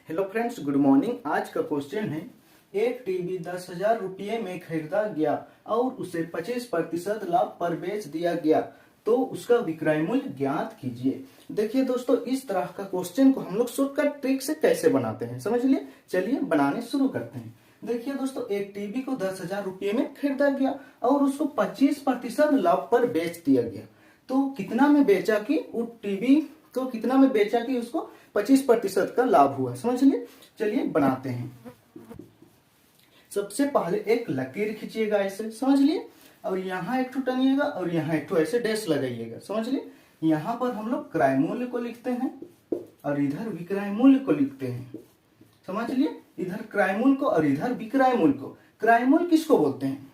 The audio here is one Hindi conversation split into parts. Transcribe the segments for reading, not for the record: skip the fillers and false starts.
Hello friends, good morning. आज का क्वेश्चन है, एक टीवी 10,000 रुपये में खरीदा गया और उसे 25% लाभ पर बेच दिया गया, तो उसका विक्रय मूल्य ज्ञात कीजिए। देखिए दोस्तों, इस तरह का क्वेश्चन को हम लोग शॉर्टकट ट्रिक से कैसे बनाते हैं समझ लिए। चलिए बनाने शुरू करते हैं। देखिए दोस्तों, एक टीवी को 10,000 रुपये में खरीदा गया और उसको 25% लाभ पर बेच दिया गया। तो कितना में बेचा कि उस टीवी को कितना में बेचा कि उसको 25% का लाभ हुआ, समझ लिए। चलिए बनाते हैं। सबसे पहले एक लकीर खींचिएगा ऐसे, समझ लिए, और यहाँ एक ठो टनिएगा और यहाँ एक ठो ऐसे डैश लगाइएगा, समझ लिए। यहाँ पर हम लोग क्रय मूल्य को लिखते हैं और इधर विक्रय मूल्य को लिखते हैं, समझ लिए। इधर क्रय मूल्य को और इधर विक्रय मूल्य को। क्रय मूल्य किसको बोलते हैं?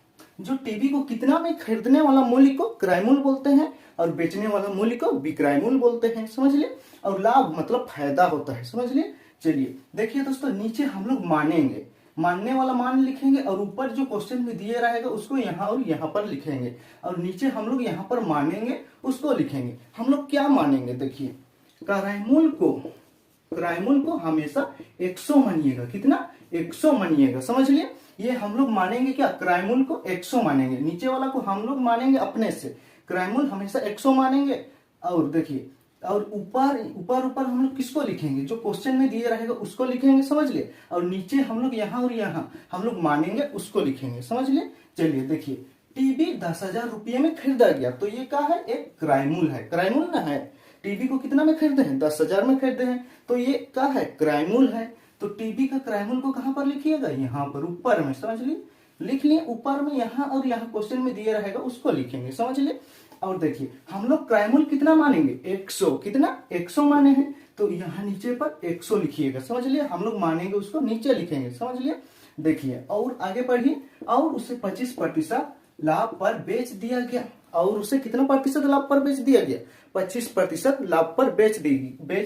जो टीवी को कितना में खरीदने वाला मूल्य को क्रय मूल्य बोलते हैं और बेचने वाला मूल्य को विक्रय मूल्य बोलते हैं, समझ लिए। और लाभ मतलब फायदा होता है, समझ लिए। चलिए देखिए दोस्तों, नीचे हम लोग मानेंगे, मानने वाला मान लिखेंगे और ऊपर जो क्वेश्चन में दिए रहेगा उसको यहाँ और यहाँ पर लिखेंगे और नीचे हम लोग यहाँ पर मानेंगे उसको लिखेंगे। हम लोग क्या मानेंगे? देखिए, क्रय मूल्य को हमेशा 100 मानिएगा। कितना? 100 मानिएगा, समझ लिए। ये हम लोग मानेंगे क्या? क्रय मूल्य को 100 मानेंगे। नीचे वाला को हम लोग मानेंगे अपने से, क्रय मूल्य हमेशा 100 मानेंगे। और देखिए, और ऊपर हम लोग किसको लिखेंगे? जो क्वेश्चन में दिए रहेगा उसको लिखेंगे, समझ लिए। और नीचे हम लोग यहाँ और यहाँ हम लोग मानेंगे उसको लिखेंगे, समझ लिए। चलिए देखिए, टीवी 10,000 रुपये में खरीदा गया, तो ये क्या है? एक क्रय मूल्य है। क्रय मूल्य ना है। टीवी को कितना में खरीदे हैं? 10,000 में खरीदे हैं, तो ये क्या है? क्रय मूल्य है। तो टीवी का क्रय मूल्य को कहाँ पर लिखिएगा? यहाँ पर ऊपर में, समझ लिए। लिख लिए ऊपर में, यहाँ और यहाँ क्वेश्चन में दिए रहेगा उसको लिखेंगे, समझ लिए। और देखिए, हम लोग क्रय मूल्य कितना मानेंगे? 100। कितना? 100 माने हैं, तो यहाँ नीचे पर 100 लिखिएगा, समझ लिए। हम लोग मानेंगे उसको नीचे लिखेंगे, समझ लिए। देखिए और आगे बढ़िए। और उसे 25% लाभ पर बेच दिया गया। और उसे कितना प्रतिशत लाभ पर बेच दिया गया? 25% लाभ पर बेच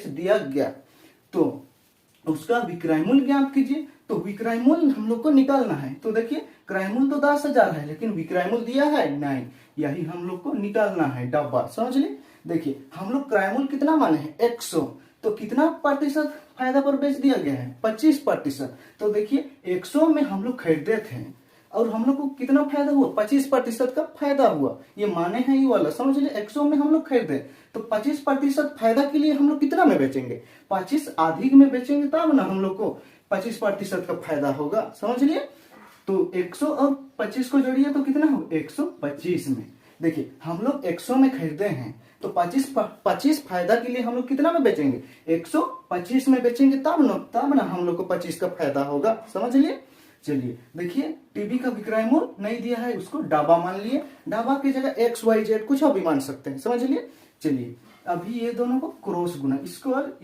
दिया गया। तो उसका विक्रय मूल्य ज्ञात कीजिए। तो विक्रय मूल्य हम लोग को निकालना है। तो देखिए, क्रय मूल्य तो 10,000 है, लेकिन विक्रय मूल्य दिया है नहीं, यही हम लोग को निकालना है डब्बा, समझ लिए। देखिए, हम लोग क्रय मूल्य कितना माने हैं? 100। तो कितना प्रतिशत फायदा पर बेच दिया गया है? 25%। तो देखिए, 100 में हम लोग खरीदे थे और हम लोग को कितना फायदा हुआ? 25% का फायदा हुआ। ये माने हैं ये वाला, समझ लिए। 100 में हम लोग खरीदे, तो 25% फायदा के लिए हम लोग कितना में बेचेंगे? 25 अधिक में बेचेंगे, तब ना हम लोग को 25% का फायदा होगा, समझ लिए। तो 100 और 25 को जोड़िए तो कितना हो? 125 में। देखिए, हम लोग 100 में खरीदे हैं, तो 25 फायदा के लिए हम लोग कितना में बेचेंगे? 125 में बेचेंगे, तब ना हम लोग को 25 का फायदा होगा, समझ लिए। चलिए देखिए, टीवी का विक्रय मूल्य नहीं दिया है, उसको डाबा मान लिए। डाबा की जगह XYZ कुछ भी मान सकते हैं, समझ लिए। चलिए, अभी ये दोनों को क्रॉस गुना, इसको और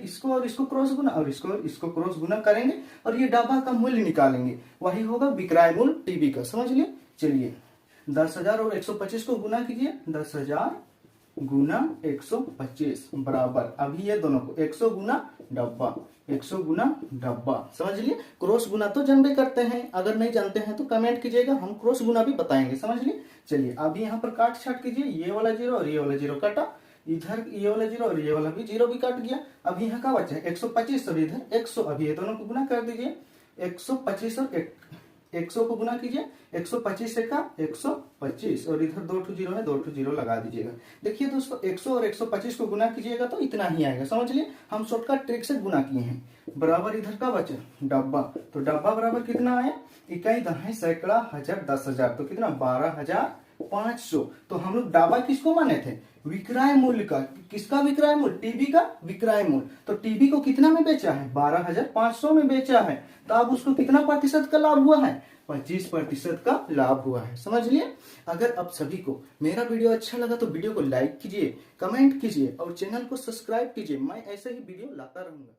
इसको क्रॉस गुना और इसको और इसको क्रॉस गुना करेंगे और ये डाबा का मूल्य निकालेंगे, वही होगा विक्रय मूल्य टीवी का, समझ लिए। चलिए, 10,000 और 125 को गुना कीजिए। 10,000 गुना 125 बराबर, अभी ये दोनों को 100 गुना डब्बा, 100 गुना डब्बा, समझ लिए। क्रॉस गुना तो जानते करते हैं, अगर नहीं जानते हैं तो कमेंट कीजिएगा, हम क्रॉस गुना भी बताएंगे, समझ लिए। चलिए, अभी यहाँ पर काट छाट कीजिए। ये वाला 0 और ये वाला 0 काटा, इधर ये वाला 0 और ये वाला भी 0 भी काट गया। अभी यहाँ का बचा है 125 और इधर 100। अभी ये दोनों को गुना कर दीजिए। 125 और 100 को गुना कीजिए। 125 से का 125 और इधर 2 ठो 0 है, 2 ठो 0 लगा दीजिएगा। देखिए दोस्तों, 100 और 125 को गुना कीजिएगा तो इतना ही आएगा, समझ लिए। हम शॉर्टकट ट्रिक से गुना किए हैं। बराबर इधर का बचा डब्बा, तो डब्बा बराबर कितना आया? इकाई, दहाई, सैकड़ा, हजार, 10,000, तो कितना? 12,500। तो हम लोग डाबा किसको माने थे? विक्रय मूल्य का। किसका विक्रय मूल्य? टीवी का विक्रय मूल्य। तो टीवी को कितना में बेचा है? 12,500 में बेचा है, तो अब उसको कितना प्रतिशत का लाभ हुआ है? 25% का लाभ हुआ है, समझ लिए। अगर आप सभी को मेरा वीडियो अच्छा लगा तो वीडियो को लाइक कीजिए, कमेंट कीजिए और चैनल को सब्सक्राइब कीजिए। मैं ऐसे ही वीडियो लाता रहूंगा।